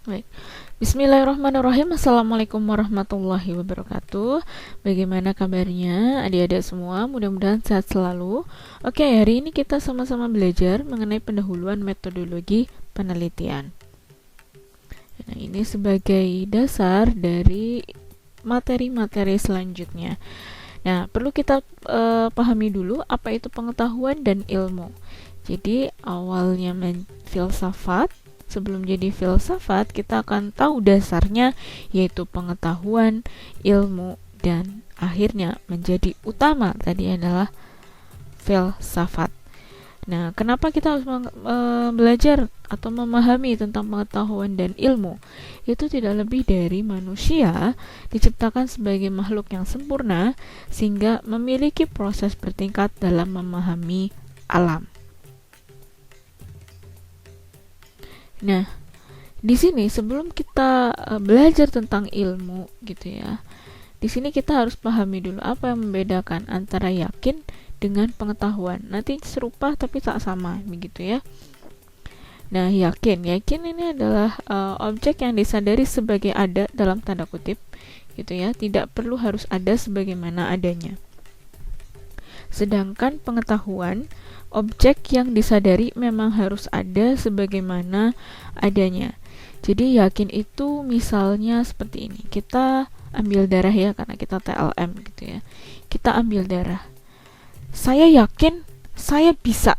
Baik. Bismillahirrahmanirrahim. Assalamualaikum warahmatullahi wabarakatuh. Bagaimana kabarnya adik-adik semua? Mudah-mudahan sehat selalu. Oke, hari ini kita sama-sama belajar mengenai pendahuluan metodologi penelitian. Nah, ini sebagai dasar dari materi-materi selanjutnya. Nah, perlu kita pahami dulu apa itu pengetahuan dan ilmu. Jadi, awalnya filsafat. Sebelum jadi filsafat, kita akan tahu dasarnya, yaitu pengetahuan, ilmu, dan akhirnya menjadi utama tadi adalah filsafat. Nah, kenapa kita harus belajar atau memahami tentang pengetahuan dan ilmu? Itu tidak lebih dari manusia diciptakan sebagai makhluk yang sempurna sehingga memiliki proses bertingkat dalam memahami alam. Nah, di sini sebelum kita belajar tentang ilmu gitu ya, di sini kita harus pahami dulu apa yang membedakan antara yakin dengan pengetahuan. Nanti serupa tapi tak sama begitu ya. Nah, yakin ini adalah objek yang disadari sebagai ada dalam tanda kutip gitu ya, tidak perlu harus ada sebagaimana adanya. Sedangkan pengetahuan, objek yang disadari memang harus ada sebagaimana adanya. Jadi yakin itu misalnya seperti ini. Kita ambil darah ya, karena kita TLM gitu ya. Kita ambil darah. Saya yakin saya bisa.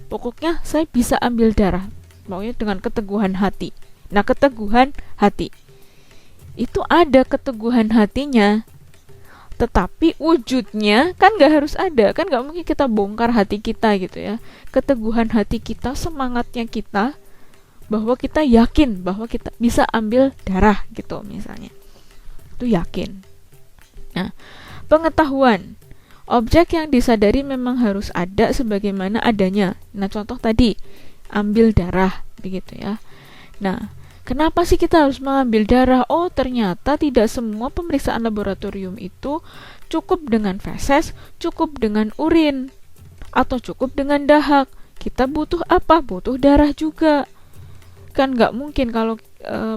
Pokoknya saya bisa ambil darah. Pokoknya dengan keteguhan hati. Nah, keteguhan hati. Itu ada keteguhan hatinya. Tetapi wujudnya kan gak harus ada, kan gak mungkin kita bongkar hati kita gitu ya. Keteguhan hati kita, semangatnya kita, bahwa kita yakin bahwa kita bisa ambil darah gitu misalnya. Itu yakin. Nah, pengetahuan, objek yang disadari memang harus ada sebagaimana adanya. Nah, contoh tadi, ambil darah begitu ya. Nah, kenapa sih kita harus mengambil darah? Oh, ternyata tidak semua pemeriksaan laboratorium itu cukup dengan feses, cukup dengan urin, atau cukup dengan dahak. Kita butuh apa? Butuh darah juga. Kan nggak mungkin kalau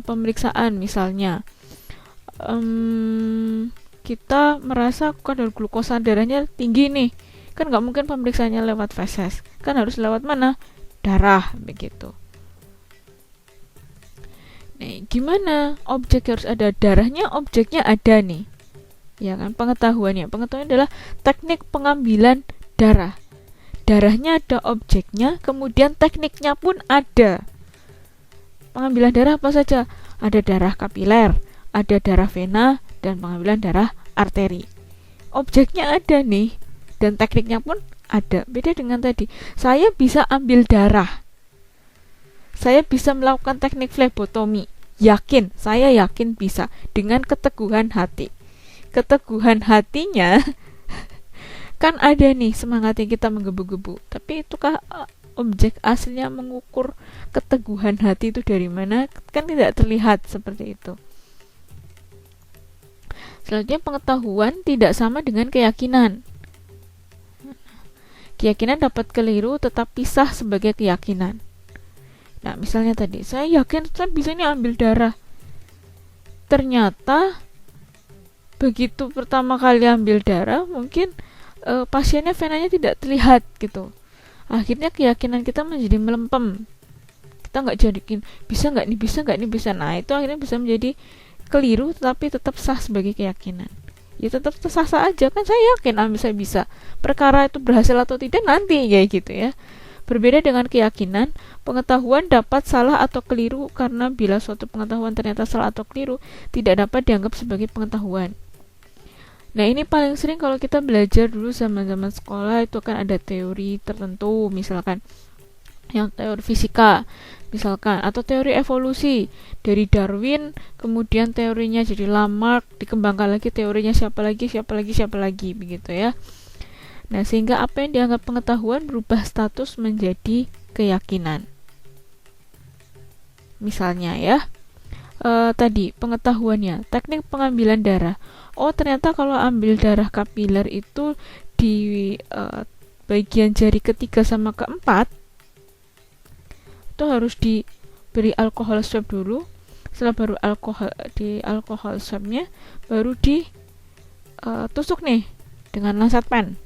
pemeriksaan misalnya kita merasa kadar glukosa darahnya tinggi nih. Kan nggak mungkin pemeriksaannya lewat feses. Kan harus lewat mana? Darah, begitu. Nih, gimana objek harus ada darahnya, objeknya ada nih, ya kan? Pengetahuannya adalah teknik pengambilan darah. Darahnya ada, objeknya, kemudian tekniknya pun ada. Pengambilan darah apa saja? Ada darah kapiler, ada darah vena, dan pengambilan darah arteri. Objeknya ada nih, dan tekniknya pun ada. Beda dengan tadi, saya bisa ambil darah, saya bisa melakukan teknik flebotomi. Yakin, saya yakin bisa dengan keteguhan hati. Keteguhan hatinya kan ada nih, semangatnya kita menggebu-gebu. Tapi itukah objek aslinya mengukur keteguhan hati itu dari mana? Kan tidak terlihat seperti itu. Selanjutnya, pengetahuan tidak sama dengan keyakinan. Keyakinan dapat keliru tetap pisah sebagai keyakinan. Nah, misalnya tadi, saya yakin saya bisa ini ambil darah. Ternyata begitu pertama kali ambil darah, mungkin pasiennya venanya tidak terlihat gitu. Akhirnya keyakinan kita menjadi melempem. Kita nggak jadikin bisa nggak nih, bisa nggak nih, bisa. Nah, itu akhirnya bisa menjadi keliru, tetapi tetap sah sebagai keyakinan. Ya tetap sah-sah aja, kan saya yakin saya bisa. Perkara itu berhasil atau tidak nanti kayak gitu ya. Berbeda dengan keyakinan, pengetahuan dapat salah atau keliru karena bila suatu pengetahuan ternyata salah atau keliru, tidak dapat dianggap sebagai pengetahuan. Nah, ini paling sering kalau kita belajar dulu zaman-zaman sekolah, itu kan ada teori tertentu, misalkan yang teori fisika, misalkan, atau teori evolusi dari Darwin, kemudian teorinya jadi Lamarck, dikembangkan lagi teorinya siapa lagi begitu ya. Nah, sehingga apa yang dianggap pengetahuan berubah status menjadi keyakinan. Misalnya ya, tadi pengetahuannya, teknik pengambilan darah. Oh, ternyata kalau ambil darah kapiler itu di bagian jari ketiga sama keempat, itu harus diberi alkohol swab dulu setelah baru alkohol swabnya baru ditusuk nih dengan lancet pen,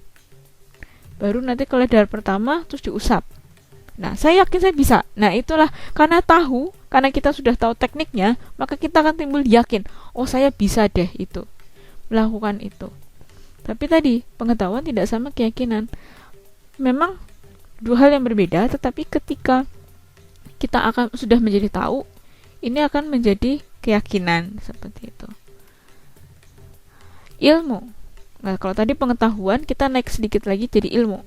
baru nanti keledar pertama terus diusap. Nah, saya yakin saya bisa. Nah, itulah karena kita sudah tahu tekniknya, maka kita akan timbul yakin, oh saya bisa deh itu, melakukan itu. Tapi tadi, pengetahuan tidak sama keyakinan. Memang dua hal yang berbeda, tetapi ketika kita akan sudah menjadi tahu, ini akan menjadi keyakinan, seperti itu. Ilmu. Nah, kalau tadi pengetahuan, kita naik sedikit lagi jadi ilmu.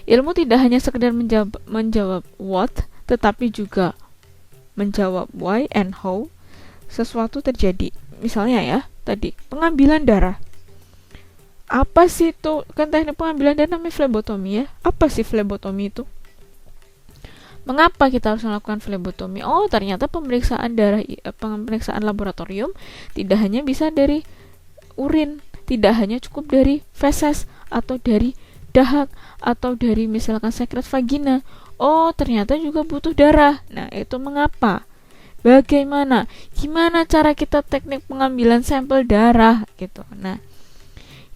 Ilmu tidak hanya sekedar menjawab what, tetapi juga menjawab why and how sesuatu terjadi. Misalnya ya, tadi pengambilan darah. Apa sih itu? Kan teknik pengambilan darah namanya flebotomi ya. Apa sih flebotomi itu? Mengapa kita harus melakukan flebotomi? Oh, ternyata pemeriksaan laboratorium tidak hanya bisa dari urin, tidak hanya cukup dari feses atau dari dahak atau dari misalkan sekret vagina. Oh, ternyata juga butuh darah. Nah, itu mengapa? Bagaimana? Gimana cara kita teknik pengambilan sampel darah gitu. Nah,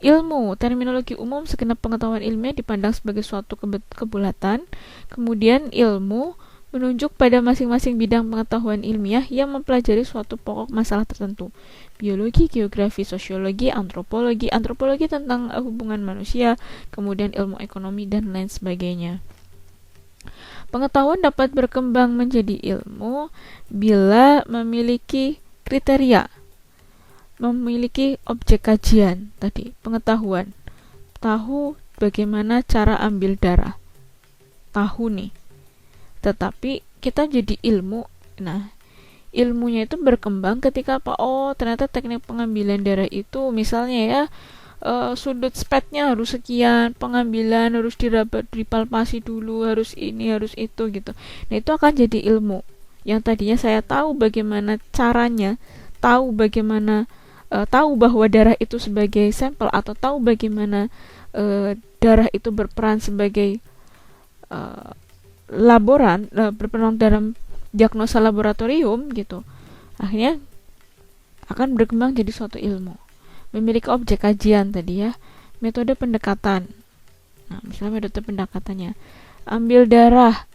ilmu, terminologi umum segenap pengetahuan ilmiah dipandang sebagai suatu kebulatan. Kemudian ilmu menunjuk pada masing-masing bidang pengetahuan ilmiah yang mempelajari suatu pokok masalah tertentu. Biologi, geografi, sosiologi, antropologi tentang hubungan manusia, kemudian ilmu ekonomi dan lain sebagainya. Pengetahuan dapat berkembang menjadi ilmu bila memiliki kriteria, memiliki objek kajian. Tadi pengetahuan, tahu bagaimana cara ambil darah, tahu nih. Tetapi kita jadi ilmu. Nah, ilmunya itu berkembang ketika apa? Oh, ternyata teknik pengambilan darah itu misalnya ya, sudut spetnya harus sekian, pengambilan harus dipalpasi dulu, harus ini, harus itu gitu. Nah, itu akan jadi ilmu. Yang tadinya saya tahu bagaimana caranya, tahu bahwa darah itu sebagai sampel, atau tahu bagaimana darah itu berperan sebagai berperan dalam diagnosa laboratorium gitu. Akhirnya akan berkembang jadi suatu ilmu. Memiliki objek kajian tadi ya, metode pendekatan. Nah, misalnya metode pendekatannya, ambil darah.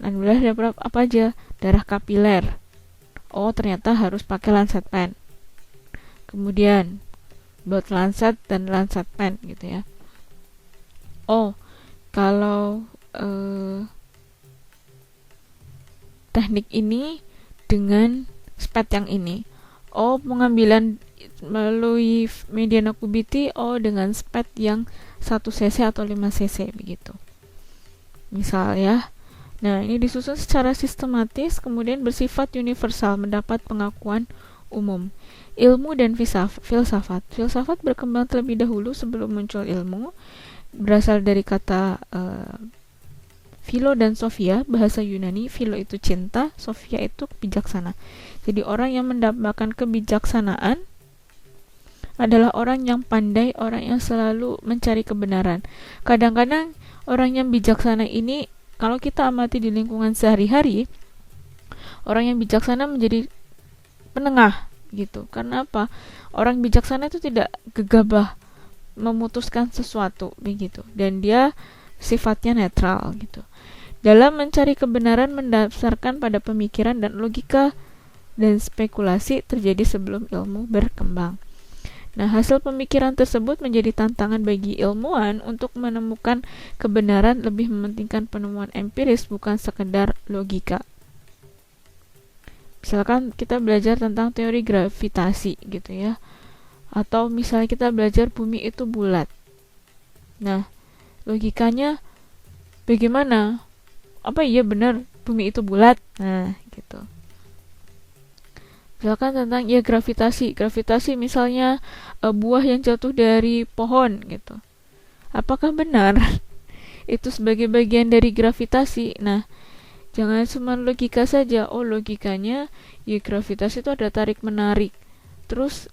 Ambil darah apa aja? Darah kapiler. Oh, ternyata harus pakai lancet pen. Kemudian blood lancet dan lancet pen gitu ya. Oh, kalau teknik ini dengan spet yang ini. Oh, pengambilan melalui mediana kubiti, oh dengan spet yang 1 cc atau 5 cc begitu. Misal ya. Nah, ini disusun secara sistematis, kemudian bersifat universal, mendapat pengakuan umum. Ilmu dan filsafat. Filsafat berkembang terlebih dahulu sebelum muncul ilmu, berasal dari kata Philo dan Sophia, bahasa Yunani. Philo itu cinta, Sophia itu bijaksana. Jadi orang yang mendapatkan kebijaksanaan adalah orang yang pandai, orang yang selalu mencari kebenaran. Kadang-kadang orang yang bijaksana ini, kalau kita amati di lingkungan sehari-hari, orang yang bijaksana menjadi penengah gitu. Karena apa? Orang bijaksana itu tidak gegabah memutuskan sesuatu begitu, dan dia sifatnya netral gitu. Dalam mencari kebenaran mendasarkan pada pemikiran dan logika dan spekulasi terjadi sebelum ilmu berkembang. Nah, hasil pemikiran tersebut menjadi tantangan bagi ilmuwan untuk menemukan kebenaran, lebih mementingkan penemuan empiris bukan sekedar logika. Misalkan kita belajar tentang teori gravitasi gitu ya. Atau misalnya kita belajar bumi itu bulat. Nah, logikanya bagaimana? Apa iya benar bumi itu bulat? Nah, gitu. Misalkan tentang ya gravitasi misalnya buah yang jatuh dari pohon gitu. Apakah benar itu sebagai bagian dari gravitasi? Nah, jangan cuma logika saja. Oh, logikanya ya gravitasi itu ada tarik menarik. Terus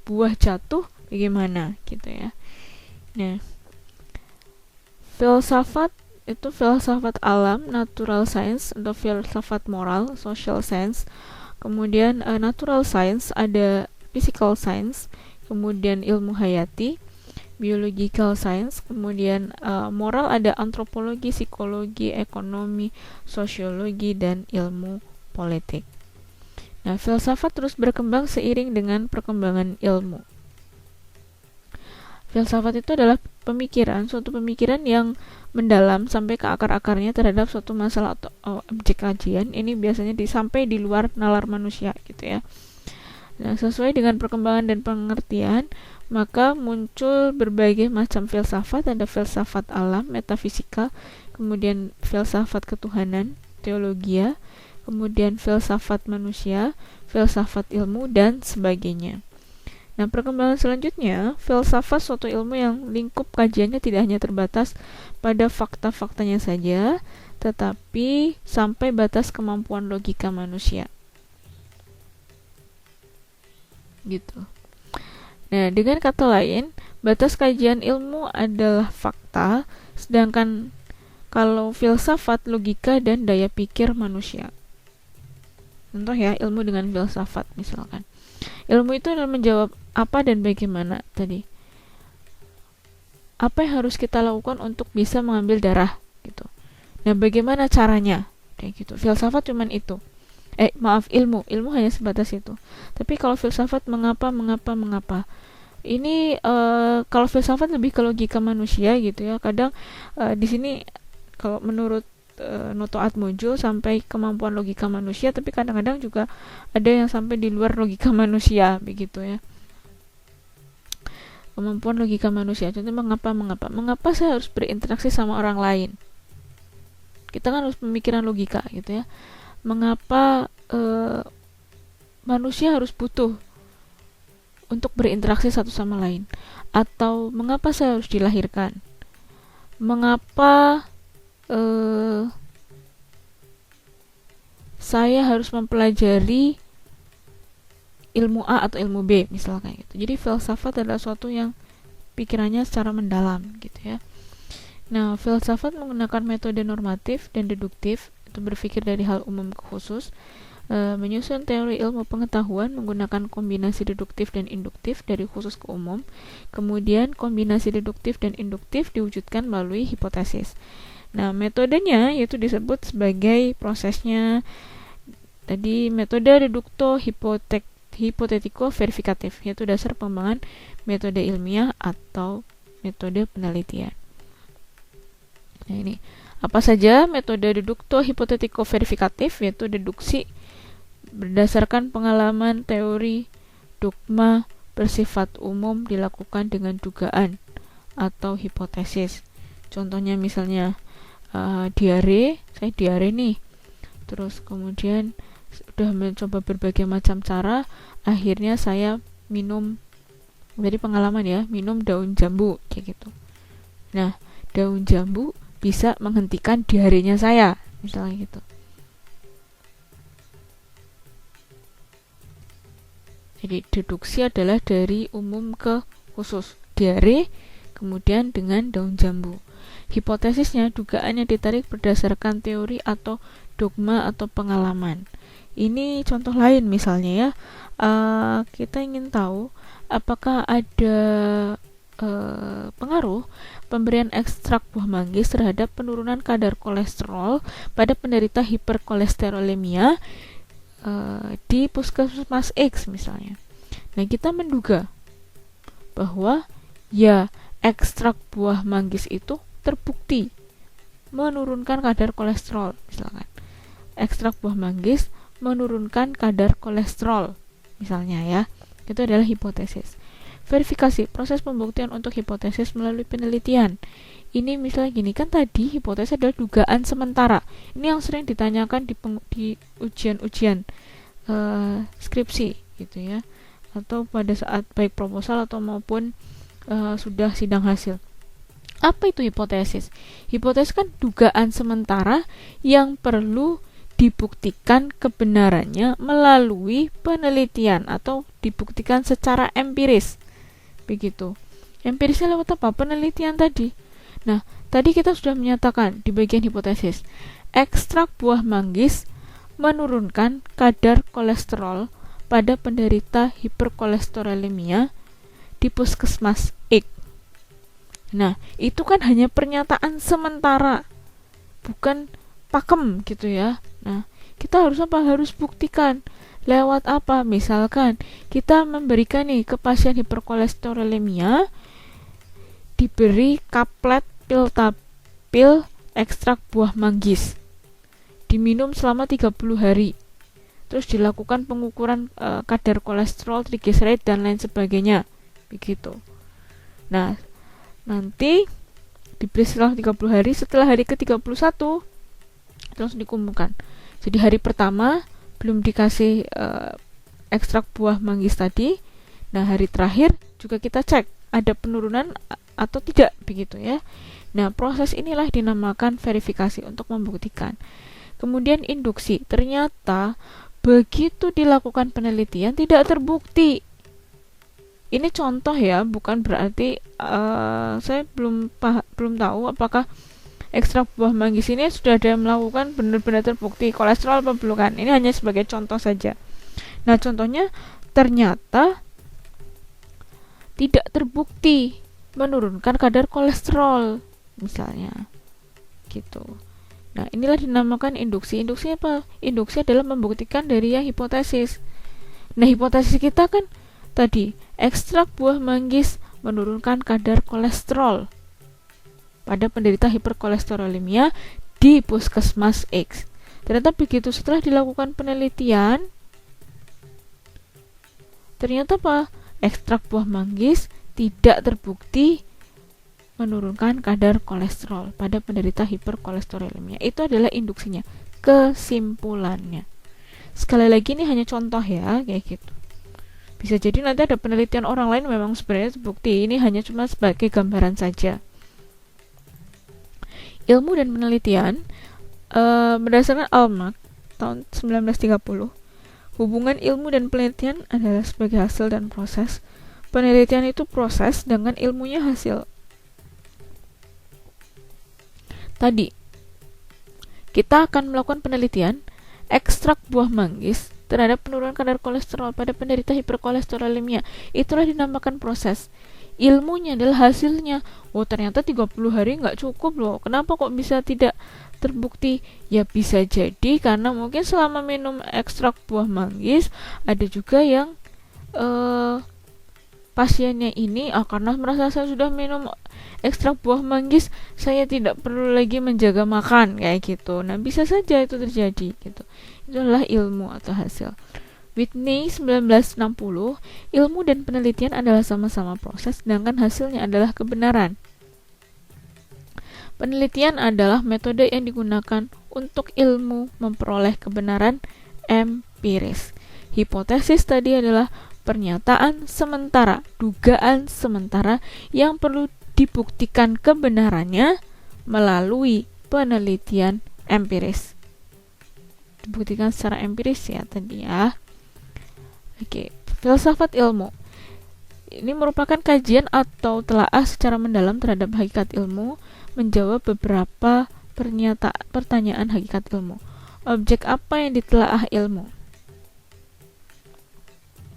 buah jatuh bagaimana gitu ya. Nah, filsafat itu filsafat alam, natural science, atau filsafat moral, social science, Kemudian natural science, ada physical science, kemudian ilmu hayati, biological science, kemudian moral ada antropologi, psikologi, ekonomi, sosiologi, dan ilmu politik. Nah, filsafat terus berkembang seiring dengan perkembangan ilmu. Filsafat itu adalah suatu pemikiran yang mendalam sampai ke akar-akarnya terhadap suatu masalah atau objek kajian. Ini biasanya sampai di luar nalar manusia gitu ya. Nah, sesuai dengan perkembangan dan pengertian, maka muncul berbagai macam filsafat. Ada filsafat alam, metafisika, kemudian filsafat ketuhanan, teologia, kemudian filsafat manusia, filsafat ilmu, dan sebagainya. Nah, perkembangan selanjutnya, filsafat suatu ilmu yang lingkup kajiannya tidak hanya terbatas pada fakta-faktanya saja, tetapi sampai batas kemampuan logika manusia. Gitu. Nah, dengan kata lain, batas kajian ilmu adalah fakta, sedangkan kalau filsafat, logika, dan daya pikir manusia. Contoh ya, ilmu dengan filsafat misalkan. Ilmu itu adalah menjawab apa dan bagaimana tadi. Apa yang harus kita lakukan untuk bisa mengambil darah gitu. Nah, bagaimana caranya? Kayak gitu. Filsafat cuman itu. Ilmu hanya sebatas itu. Tapi kalau filsafat mengapa? Ini kalau filsafat lebih ke logika manusia gitu ya. Kadang di sini kalau menurut Noto Atmojo sampai kemampuan logika manusia, tapi kadang-kadang juga ada yang sampai di luar logika manusia begitu ya. Kemampuan logika manusia, contohnya mengapa saya harus berinteraksi sama orang lain. Kita kan harus pemikiran logika gitu ya. Mengapa manusia harus butuh untuk berinteraksi satu sama lain, atau mengapa saya harus dilahirkan, mengapa saya harus mempelajari ilmu A atau ilmu B misalkan gitu. Jadi filsafat adalah suatu yang pikirannya secara mendalam gitu ya. Nah, filsafat menggunakan metode normatif dan deduktif, itu berpikir dari hal umum ke khusus, menyusun teori ilmu pengetahuan menggunakan kombinasi deduktif dan induktif dari khusus ke umum. Kemudian kombinasi deduktif dan induktif diwujudkan melalui hipotesis. Nah, metodenya yaitu disebut sebagai prosesnya tadi metode dedukto hipotetiko verifikatif, yaitu dasar pengembangan metode ilmiah atau metode penelitian. Nah, ini apa saja metode dedukto hipotetiko verifikatif, yaitu deduksi berdasarkan pengalaman, teori, dogma bersifat umum dilakukan dengan dugaan atau hipotesis. Contohnya misalnya saya diare nih, terus kemudian sudah mencoba berbagai macam cara, akhirnya saya minum, dari pengalaman ya, minum daun jambu kayak gitu. Nah, daun jambu bisa menghentikan diarenya saya misalnya gitu. Jadi deduksi adalah dari umum ke khusus, diare kemudian dengan daun jambu. Hipotesisnya dugaannya ditarik berdasarkan teori atau dogma atau pengalaman. Ini contoh lain misalnya ya, kita ingin tahu apakah ada pengaruh pemberian ekstrak buah manggis terhadap penurunan kadar kolesterol pada penderita hiperkolesterolemia di puskesmas X misalnya. Nah, kita menduga bahwa ya ekstrak buah manggis itu terbukti menurunkan kadar kolesterol misalkan. Ekstrak buah manggis menurunkan kadar kolesterol misalnya ya. Itu adalah hipotesis. Verifikasi, proses pembuktian untuk hipotesis melalui penelitian. Ini misalnya gini, kan tadi hipotesis adalah dugaan sementara. Ini yang sering ditanyakan di ujian-ujian skripsi gitu ya, atau pada saat baik proposal atau maupun sudah sidang hasil. Apa itu hipotesis? Hipotesis kan dugaan sementara yang perlu dibuktikan kebenarannya melalui penelitian atau dibuktikan secara empiris. Begitu. Empirisnya lewat apa? Penelitian tadi. Nah, tadi kita sudah menyatakan di bagian hipotesis, ekstrak buah manggis menurunkan kadar kolesterol pada penderita hiperkolesterolemia di puskesmas X. Nah, itu kan hanya pernyataan sementara, bukan pakem gitu ya. Nah, kita harus apa? Harus buktikan. Lewat apa? Misalkan kita memberikan nih ke pasien hiperkolesterolemia, diberi kaplet pil ekstrak buah manggis, diminum selama 30 hari. Terus dilakukan pengukuran kadar kolesterol, trigliserid dan lain sebagainya. Begitu. Nah, nanti diberi setelah 30 hari, setelah hari ke-31 terus dikumpulkan. Jadi hari pertama belum dikasih ekstrak buah manggis tadi. Nah, hari terakhir juga kita cek ada penurunan atau tidak, begitu ya. Nah, proses inilah dinamakan verifikasi untuk membuktikan. Kemudian induksi. Ternyata begitu dilakukan penelitian tidak terbukti. Ini contoh ya, bukan berarti saya belum tahu apakah ekstrak buah manggis ini sudah ada yang melakukan benar-benar terbukti kolesterol apa belum kan. Ini hanya sebagai contoh saja. Nah, contohnya ternyata tidak terbukti menurunkan kadar kolesterol misalnya gitu. Nah, inilah dinamakan induksi. Induksi apa? Induksi adalah membuktikan dari yang hipotesis. Nah, hipotesis kita kan tadi ekstrak buah manggis menurunkan kadar kolesterol pada penderita hiperkolesterolemia di puskesmas X. Ternyata begitu setelah dilakukan penelitian, ternyata apa? Ekstrak buah manggis tidak terbukti menurunkan kadar kolesterol pada penderita hiperkolesterolemia. Itu adalah induksinya, kesimpulannya. Sekali lagi ini hanya contoh ya, kayak gitu. Bisa jadi nanti ada penelitian orang lain memang sebenarnya terbukti, ini hanya cuma sebagai gambaran saja. Ilmu dan penelitian berdasarkan Almanac tahun 1930, hubungan ilmu dan penelitian adalah sebagai hasil dan proses. Penelitian itu proses, dengan ilmunya hasil. Tadi kita akan melakukan penelitian ekstrak buah manggis terhadap penurunan kadar kolesterol pada penderita hiperkolesterolemia. Itulah dinamakan proses. Ilmunya adalah hasilnya. Oh, ternyata 30 hari nggak cukup loh. Kenapa kok bisa tidak terbukti? Ya bisa jadi karena mungkin selama minum ekstrak buah manggis ada juga yang pasiennya ini karena merasa saya sudah minum ekstrak buah manggis, saya tidak perlu lagi menjaga makan kayak gitu. Nah, bisa saja itu terjadi gitu. Itu adalah ilmu atau hasil. Whitney 1960, ilmu dan penelitian adalah sama-sama proses, sedangkan hasilnya adalah kebenaran. Penelitian adalah metode yang digunakan untuk ilmu memperoleh kebenaran empiris. Hipotesis tadi adalah pernyataan sementara, dugaan sementara yang perlu dibuktikan kebenarannya melalui penelitian empiris. Dibuktikan secara empiris ya tadi ya. Oke, filsafat ilmu. Ini merupakan kajian atau telaah secara mendalam terhadap hakikat ilmu, menjawab beberapa pertanyaan hakikat ilmu. Objek apa yang ditelaah ilmu?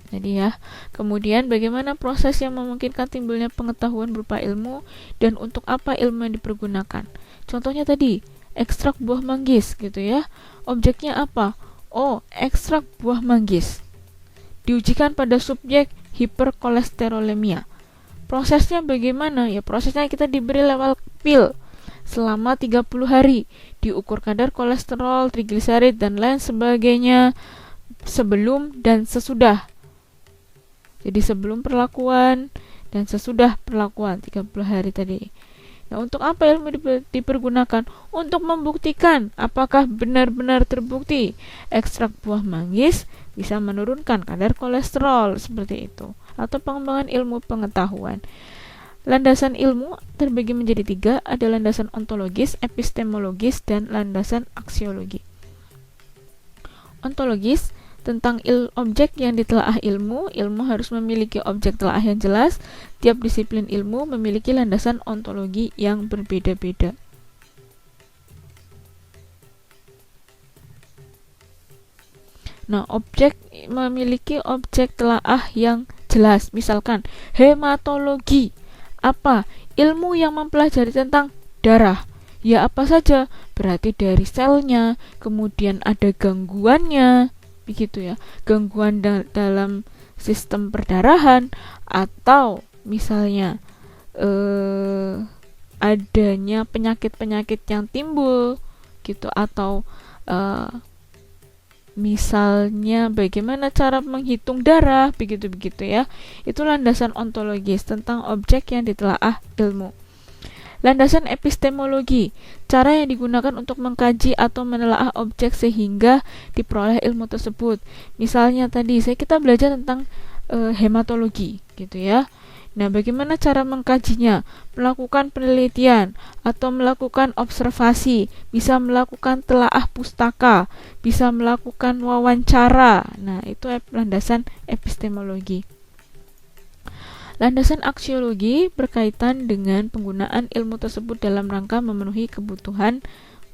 Jadi ya, kemudian bagaimana proses yang memungkinkan timbulnya pengetahuan berupa ilmu dan untuk apa ilmu yang dipergunakan. Contohnya tadi, ekstrak buah manggis gitu ya. Objeknya apa? Oh, ekstrak buah manggis. Diujikan pada subjek hiperkolesterolemia. Prosesnya bagaimana? Ya, prosesnya kita diberi lewat pil selama 30 hari. Diukur kadar kolesterol, trigliserid dan lain sebagainya sebelum dan sesudah. Jadi sebelum perlakuan dan sesudah perlakuan 30 hari tadi. Nah, untuk apa ilmu dipergunakan? Untuk membuktikan apakah benar-benar terbukti ekstrak buah manggis bisa menurunkan kadar kolesterol seperti itu. Atau pengembangan ilmu pengetahuan. Landasan ilmu terbagi menjadi 3, ada landasan ontologis, epistemologis, dan landasan aksiologi. Ontologis tentang objek yang ditelaah ilmu harus memiliki objek telaah yang jelas. Tiap disiplin ilmu memiliki landasan ontologi yang berbeda-beda. Nah, objek memiliki objek telaah yang jelas. Misalkan hematologi. Apa? Ilmu yang mempelajari tentang darah. Ya apa saja? Berarti dari selnya, kemudian ada gangguannya, begitu ya. Gangguan dalam sistem perdarahan, atau misalnya adanya penyakit-penyakit yang timbul gitu, atau misalnya bagaimana cara menghitung darah, begitu-begitu ya. Itu landasan ontologis tentang objek yang ditelaah ilmu. Landasan epistemologi, cara yang digunakan untuk mengkaji atau menelaah objek sehingga diperoleh ilmu tersebut. Misalnya tadi kita belajar tentang hematologi gitu ya. Nah, bagaimana cara mengkajinya? Melakukan penelitian atau melakukan observasi, bisa melakukan telaah pustaka, bisa melakukan wawancara. Nah, itu landasan epistemologi. Landasan aksiologi berkaitan dengan penggunaan ilmu tersebut dalam rangka memenuhi kebutuhan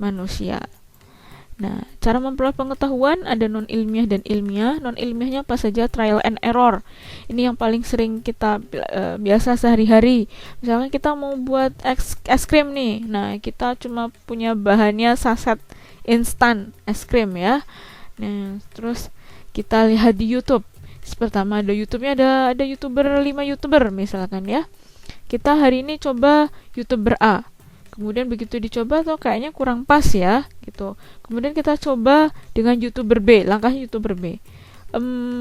manusia. Nah, cara memperoleh pengetahuan ada non-ilmiah dan ilmiah. Non-ilmiahnya apa saja? Trial and error. Ini yang paling sering kita biasa sehari-hari. Misalnya kita mau buat es krim nih. Nah, kita cuma punya bahannya saset instan es krim ya. Nah, terus kita lihat di YouTube. Pertama ada YouTube-nya, ada YouTuber 5 YouTuber misalkan ya. Kita hari ini coba YouTuber A. Kemudian begitu dicoba tuh kayaknya kurang pas ya gitu. Kemudian kita coba dengan YouTuber B, langkahnya YouTuber B.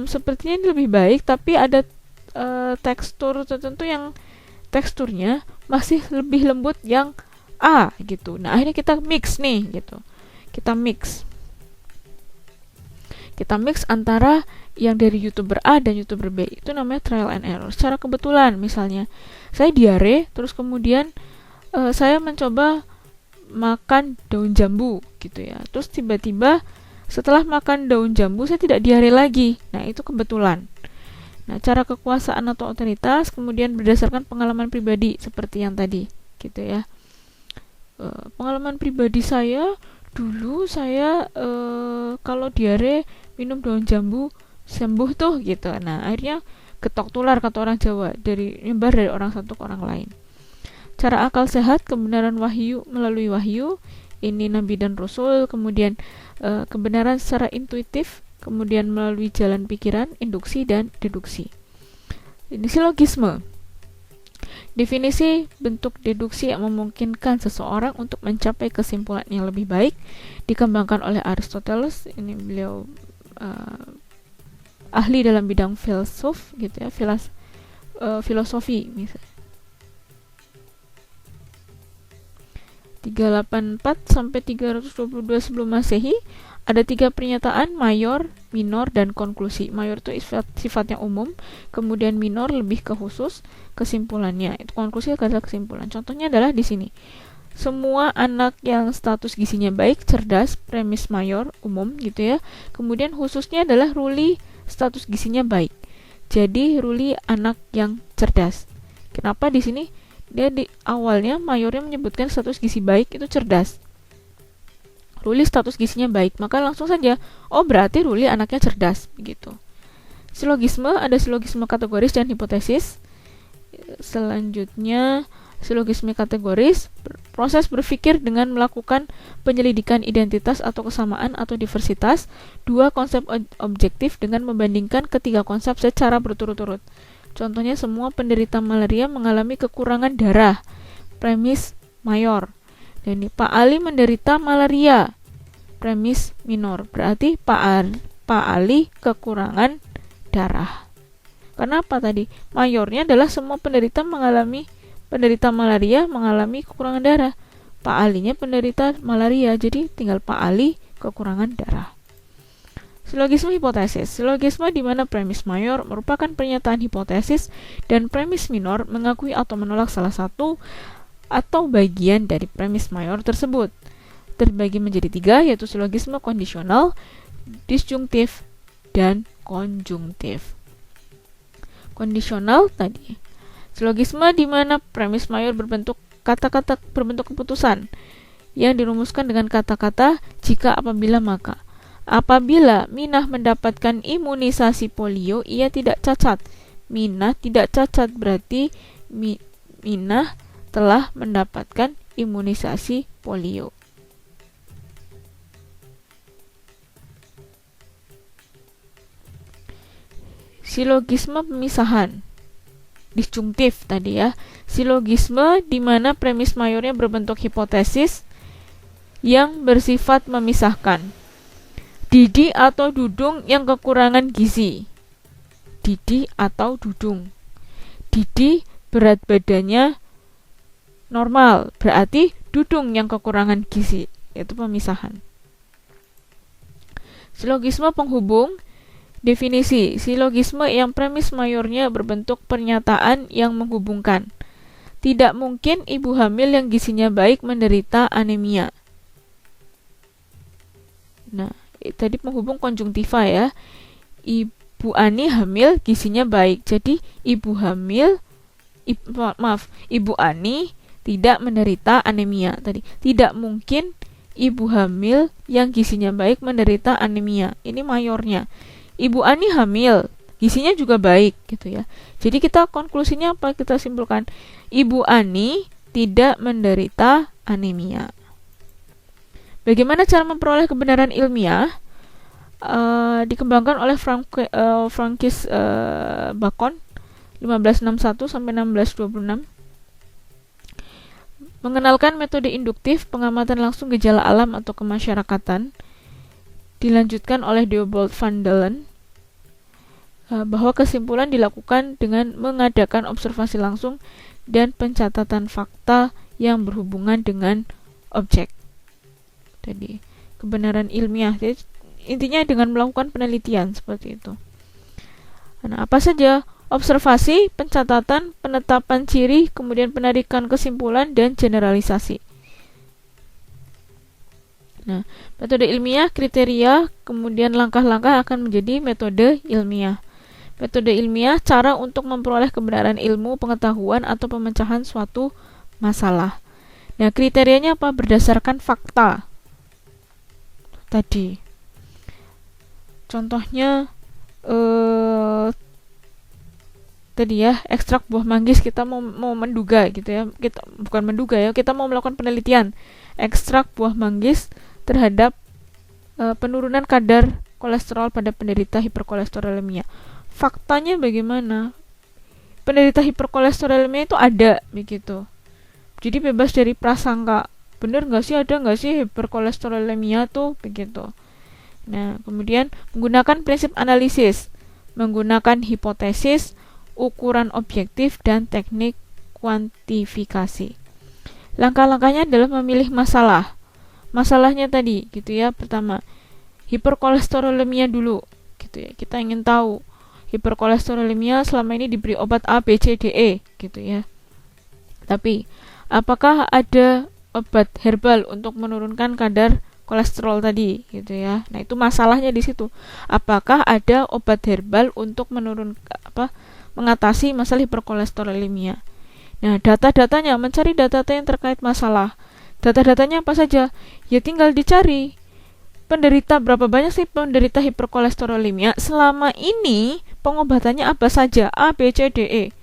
Sepertinya ini lebih baik, tapi ada tekstur tertentu yang teksturnya masih lebih lembut yang A gitu. Nah, akhirnya kita mix nih gitu. Kita mix antara yang dari YouTuber A dan YouTuber B. Itu namanya trial and error. Secara kebetulan misalnya saya diare, terus kemudian saya mencoba makan daun jambu gitu ya. Terus tiba-tiba setelah makan daun jambu saya tidak diare lagi. Nah, itu kebetulan. Nah, cara kekuasaan atau otoritas kemudian berdasarkan pengalaman pribadi seperti yang tadi gitu ya. Pengalaman pribadi saya dulu, saya kalau diare minum daun jambu sembuh tuh gitu. Nah, akhirnya ketok tular kata orang Jawa, nyebar dari orang satu ke orang lain. Cara akal sehat, kebenaran wahyu melalui wahyu, ini Nabi dan Rasul. Kemudian kebenaran secara intuitif, kemudian melalui jalan pikiran, induksi dan deduksi. Ini silogisme. Definisi bentuk deduksi yang memungkinkan seseorang untuk mencapai kesimpulan yang lebih baik dikembangkan oleh Aristoteles. Ini beliau ahli dalam bidang filsuf gitu ya, filosofi misalnya. 384 sampai 322 sebelum Masehi ada 3 pernyataan, mayor, minor, dan konklusi. Mayor itu sifatnya umum, kemudian minor lebih ke khusus kesimpulannya. Itu konklusi adalah kesimpulan. Contohnya adalah di sini. Semua anak yang status gizinya baik, cerdas, premis mayor, umum gitu ya. Kemudian khususnya adalah Ruli status gizinya baik. Jadi Ruli anak yang cerdas. Kenapa di sini? Dia di awalnya mayornya menyebutkan status gizi baik itu cerdas. Ruli status gizinya baik, maka langsung saja, oh berarti Ruli anaknya cerdas, begitu. Silogisme, ada silogisme kategoris dan hipotesis. Selanjutnya, silogisme kategoris, proses berpikir dengan melakukan penyelidikan identitas atau kesamaan atau diversitas dua konsep objektif dengan membandingkan ketiga konsep secara berturut-turut. Contohnya, semua penderita malaria mengalami kekurangan darah, premis mayor. Dan Pak Ali menderita malaria, premis minor. Berarti Pak Ali kekurangan darah. Kenapa tadi? Mayornya adalah semua penderita malaria mengalami kekurangan darah. Pak Alinya penderita malaria, jadi tinggal Pak Ali kekurangan darah. Silogisme hipotesis. Silogisme di mana premis mayor merupakan pernyataan hipotesis dan premis minor mengakui atau menolak salah satu atau bagian dari premis mayor tersebut. Terbagi menjadi 3, yaitu silogisme kondisional, disjungtif, dan konjungtif. Kondisional tadi. Silogisme di mana premis mayor berbentuk kata-kata berbentuk keputusan yang dirumuskan dengan kata-kata jika, apabila, maka. Apabila Minah mendapatkan imunisasi polio, ia tidak cacat. Minah tidak cacat, berarti Minah telah mendapatkan imunisasi polio. Silogisme pemisahan. Disjungtif tadi ya. Silogisme di mana premis mayornya berbentuk hipotesis yang bersifat memisahkan. Didi atau Dudung yang kekurangan gizi. Didi atau Dudung. Didi berat badannya normal, berarti Dudung yang kekurangan gizi. Itu pemisahan. Silogisme penghubung. Definisi, silogisme yang premis mayornya berbentuk pernyataan yang menghubungkan. Tidak mungkin ibu hamil yang gizinya baik menderita anemia. Nah, tadi penghubung konjungtiva ya. Ibu Ani hamil, gizinya baik. Jadi ibu Ani tidak menderita anemia. Tadi tidak mungkin ibu hamil yang gizinya baik menderita anemia. Ini mayornya. Ibu Ani hamil, gizinya juga baik gitu ya. Jadi kita konklusinya apa? Kita simpulkan Ibu Ani tidak menderita anemia. Bagaimana cara memperoleh kebenaran ilmiah? Dikembangkan oleh Francis Bacon 1561 sampai 1626. Mengenalkan metode induktif pengamatan langsung gejala alam atau kemasyarakatan. Dilanjutkan oleh Theobald van Dalen bahwa kesimpulan dilakukan dengan mengadakan observasi langsung dan pencatatan fakta yang berhubungan dengan objek. Jadi kebenaran ilmiah. Jadi, intinya dengan melakukan penelitian seperti itu. Nah, apa saja? Observasi, pencatatan, penetapan ciri, kemudian penarikan kesimpulan dan generalisasi. Nah, metode ilmiah, kriteria, kemudian langkah-langkah akan menjadi metode ilmiah. Metode ilmiah, cara untuk memperoleh kebenaran ilmu, pengetahuan, atau pemecahan suatu masalah. Nah, kriterianya apa? Berdasarkan fakta. Tadi. Contohnya, tadi ya, ekstrak buah manggis kita mau menduga gitu ya. Kita bukan menduga ya, kita mau melakukan penelitian. Ekstrak buah manggis terhadap penurunan kadar kolesterol pada penderita hiperkolesterolemia. Faktanya bagaimana? Penderita hiperkolesterolemia itu ada begitu. Jadi bebas dari prasangka. Bener nggak sih, ada nggak sih hiperkolesterolemia tuh begitu. Nah, kemudian menggunakan prinsip analisis, menggunakan hipotesis, ukuran objektif, dan teknik kuantifikasi. Langkah-langkahnya adalah memilih masalah. Masalahnya tadi gitu ya, pertama hiperkolesterolemia dulu gitu ya. Kita ingin tahu hiperkolesterolemia selama ini diberi obat A, B, C, D, E gitu ya. Tapi apakah ada obat herbal untuk menurunkan kadar kolesterol tadi gitu ya. Nah, itu masalahnya di situ. Apakah ada obat herbal untuk mengatasi masalah hiperkolesterolemia? Nah, data-datanya, mencari data-data yang terkait masalah. Data-datanya apa saja? Ya tinggal dicari. Berapa banyak sih penderita hiperkolesterolemia? Selama ini pengobatannya apa saja? A, B, C, D, E.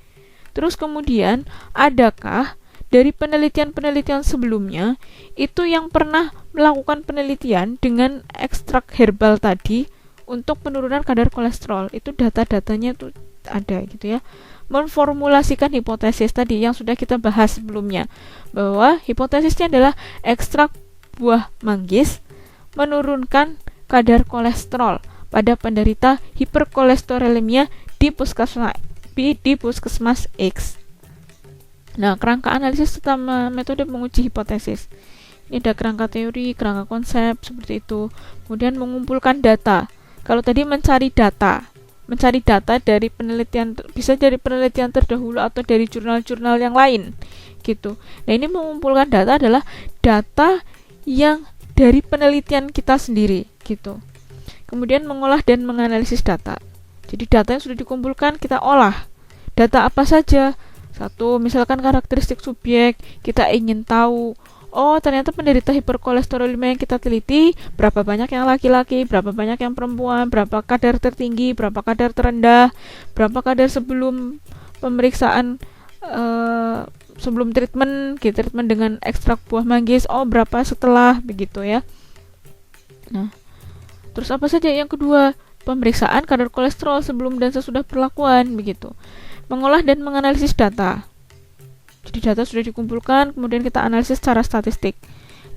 Terus kemudian, adakah dari penelitian-penelitian sebelumnya itu yang pernah melakukan penelitian dengan ekstrak herbal tadi untuk penurunan kadar kolesterol? Itu data-datanya tuh ada gitu ya. Memformulasikan hipotesis tadi yang sudah kita bahas sebelumnya, bahwa hipotesisnya adalah ekstrak buah manggis menurunkan kadar kolesterol pada penderita hiperkolesterolemia di puskesmas X. Nah, kerangka analisis serta metode menguji hipotesis. Ini ada kerangka teori, kerangka konsep, seperti itu. Kemudian mengumpulkan data. Kalau tadi mencari data dari penelitian, bisa dari penelitian terdahulu atau dari jurnal-jurnal yang lain, gitu. Nah, ini mengumpulkan data adalah data yang dari penelitian kita sendiri, gitu. Kemudian mengolah dan menganalisis data. Jadi data yang sudah dikumpulkan kita olah. Data apa saja? Satu, misalkan karakteristik subjek, kita ingin tahu, oh ternyata penderita hiperkolesterolemia yang kita teliti, berapa banyak yang laki-laki, berapa banyak yang perempuan, berapa kadar tertinggi, berapa kadar terendah, berapa kadar sebelum pemeriksaan, sebelum treatment dengan ekstrak buah manggis, oh berapa setelah, begitu ya. Nah, terus apa saja yang kedua? Pemeriksaan kadar kolesterol sebelum dan sesudah perlakuan, begitu. Mengolah dan menganalisis data. Jadi data sudah dikumpulkan, kemudian kita analisis secara statistik.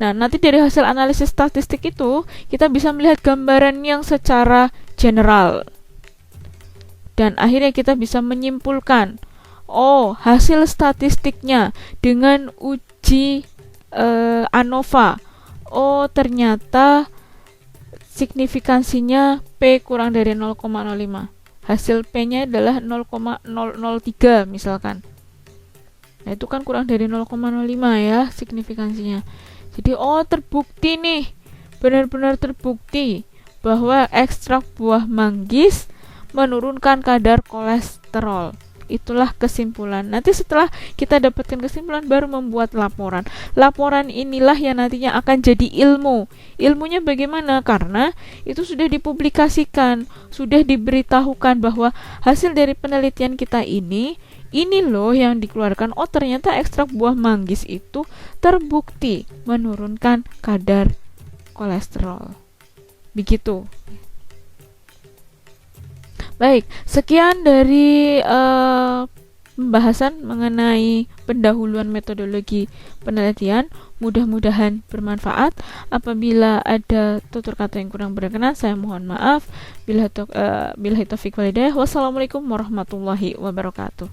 Nah, nanti dari hasil analisis statistik itu, kita bisa melihat gambaran yang secara general. Dan akhirnya kita bisa menyimpulkan, oh, hasil statistiknya dengan uji ANOVA. Oh, ternyata signifikansinya P kurang dari 0,05. Hasil P-nya adalah 0,003 misalkan. Nah, itu kan kurang dari 0,05 ya signifikansinya. Jadi, oh, terbukti nih, benar-benar terbukti bahwa ekstrak buah manggis menurunkan kadar kolesterol. Itulah kesimpulan. Nanti setelah kita dapatkan kesimpulan, baru membuat laporan. Laporan inilah yang nantinya akan jadi ilmu. Ilmunya bagaimana? Karena itu sudah dipublikasikan, sudah diberitahukan bahwa hasil dari penelitian kita ini loh yang dikeluarkan. Oh, ternyata ekstrak buah manggis itu terbukti menurunkan kadar kolesterol. Begitu. Baik, sekian dari pembahasan mengenai pendahuluan metodologi penelitian. Mudah-mudahan bermanfaat. Apabila ada tutur kata yang kurang berkenan, saya mohon maaf. Billahi taufiq wal hidayah. Wassalamualaikum warahmatullahi wabarakatuh.